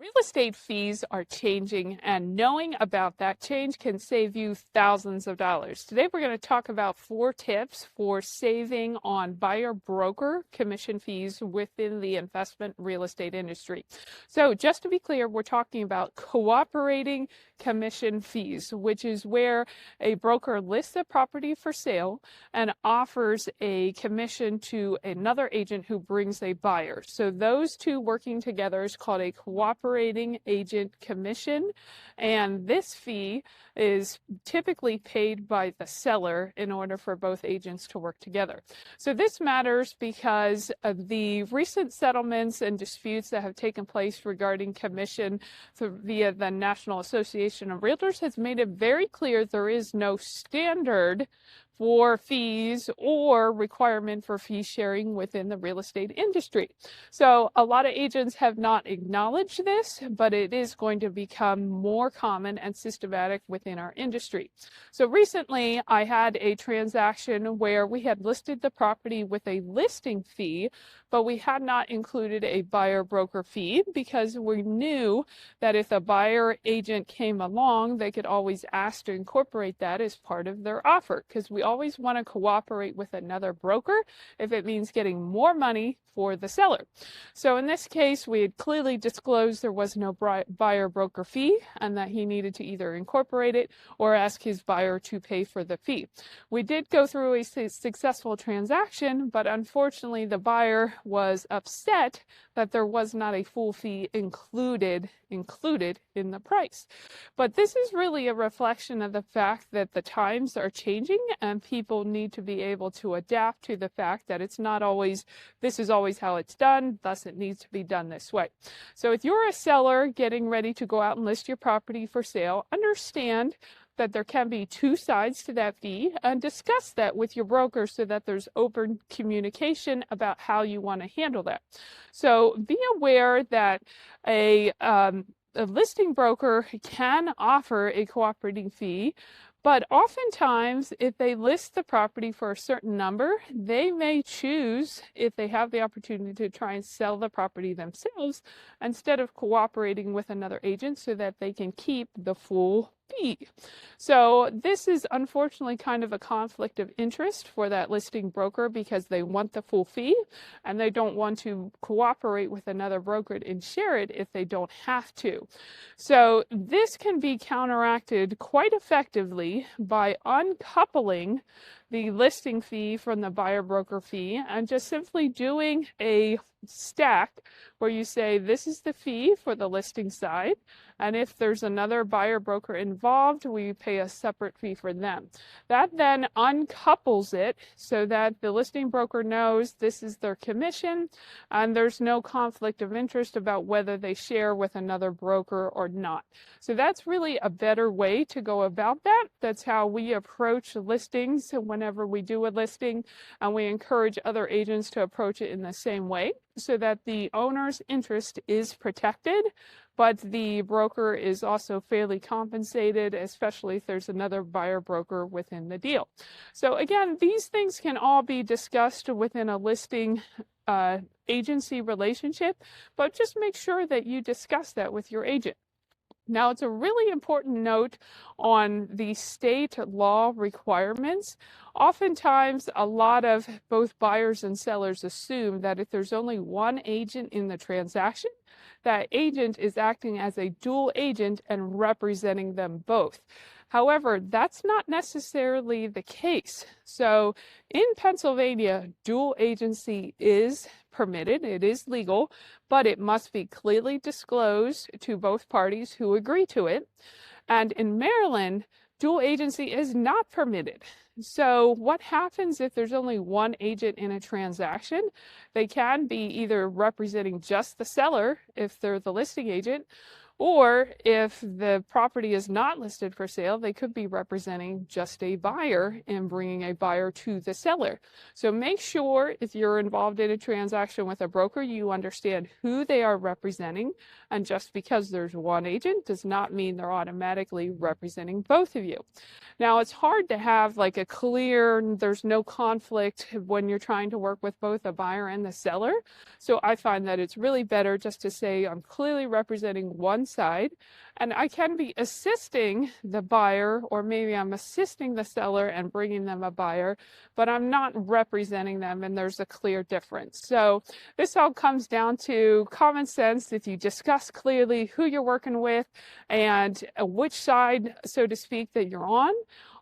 Real estate fees are changing, and knowing about that change can save you thousands of dollars. Today, we're going to talk about 4 tips for saving on buyer broker commission fees within the investment real estate industry. So, just to be clear, we're talking about cooperating commission fees, which is where a broker lists a property for sale and offers a commission to another agent who brings a buyer. So, those two working together is called a cooperating agent commission, and this fee is typically paid by the seller in order for both agents to work together. So this matters because of the recent settlements and disputes that have taken place regarding commission via the National Association of Realtors has made it very clear there is no standard for fees or requirement for fee sharing within the real estate industry. So a lot of agents have not acknowledged this, but it is going to become more common and systematic within our industry. So recently I had a transaction where we had listed the property with a listing fee, but we had not included a buyer broker fee because we knew that if a buyer agent came along, they could always ask to incorporate that as part of their offer, because we always want to cooperate with another broker if it means getting more money for the seller. So in this case, we had clearly disclosed there was no buyer broker fee and that he needed to either incorporate it or ask his buyer to pay for the fee. We did go through a successful transaction, but unfortunately the buyer was upset that there was not a full fee included in the price. But this is really a reflection of the fact that the times are changing and people need to be able to adapt to the fact that it's not always, this is always how it's done, thus it needs to be done this way. So if you're a seller getting ready to go out and list your property for sale, understand that there can be 2 sides to that fee, and discuss that with your broker so that there's open communication about how you want to handle that. So be aware that a listing broker can offer a cooperating fee, but oftentimes, if they list the property for a certain number, they may choose, if they have the opportunity, to try and sell the property themselves instead of cooperating with another agent so that they can keep the full fee. So this is unfortunately kind of a conflict of interest for that listing broker because they want the full fee and they don't want to cooperate with another broker and share it if they don't have to. So this can be counteracted quite effectively by uncoupling the listing fee from the buyer broker fee and just simply doing a stack where you say this is the fee for the listing side, and if there's another buyer broker involved, we pay a separate fee for them. That then uncouples it so that the listing broker knows this is their commission and there's no conflict of interest about whether they share with another broker or not. So that's really a better way to go about that. That's how we approach listings whenever we do a listing, and we encourage other agents to approach it in the same way so that the owner's interest is protected, but the broker is also fairly compensated, especially if there's another buyer broker within the deal. So again, these things can all be discussed within a listing agency relationship, but just make sure that you discuss that with your agent. Now, it's a really important note on the state law requirements. Oftentimes, a lot of both buyers and sellers assume that if there's only one agent in the transaction, that agent is acting as a dual agent and representing them both. However, that's not necessarily the case. So in Pennsylvania, dual agency is permitted, it is legal, but it must be clearly disclosed to both parties who agree to it. And in Maryland, dual agency is not permitted. So what happens if there's only one agent in a transaction? They can be either representing just the seller if they're the listing agent, Or if the property is not listed for sale, they could be representing just a buyer and bringing a buyer to the seller. So make sure if you're involved in a transaction with a broker, you understand who they are representing. And just because there's one agent does not mean they're automatically representing both of you. Now, it's hard to have like a clear, there's no conflict when you're trying to work with both a buyer and the seller. So I find that it's really better just to say I'm clearly representing one side, and I can be assisting the buyer, or maybe I'm assisting the seller and bringing them a buyer, but I'm not representing them, and there's a clear difference. So this all comes down to common sense. If you discuss clearly who you're working with and which side, so to speak, that you're on,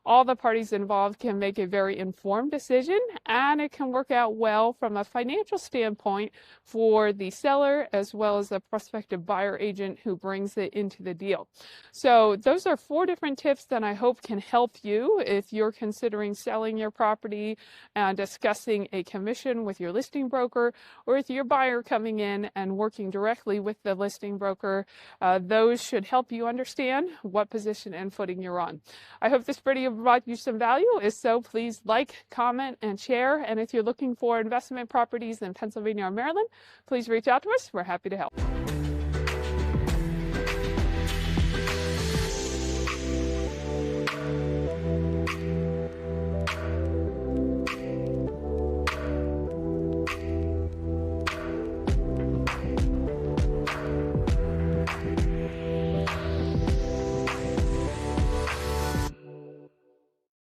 all the parties involved can make a very informed decision, and it can work out well from a financial standpoint for the seller as well as the prospective buyer agent who brings it into the deal. So those are 4 different tips that I hope can help you if you're considering selling your property and discussing a commission with your listing broker, or if your buyer coming in and working directly with the listing broker. Those should help you understand what position and footing you're on. I hope this video brought you some value. If so, please like, comment, and share. And if you're looking for investment properties in Pennsylvania or Maryland, please reach out to us. We're happy to help.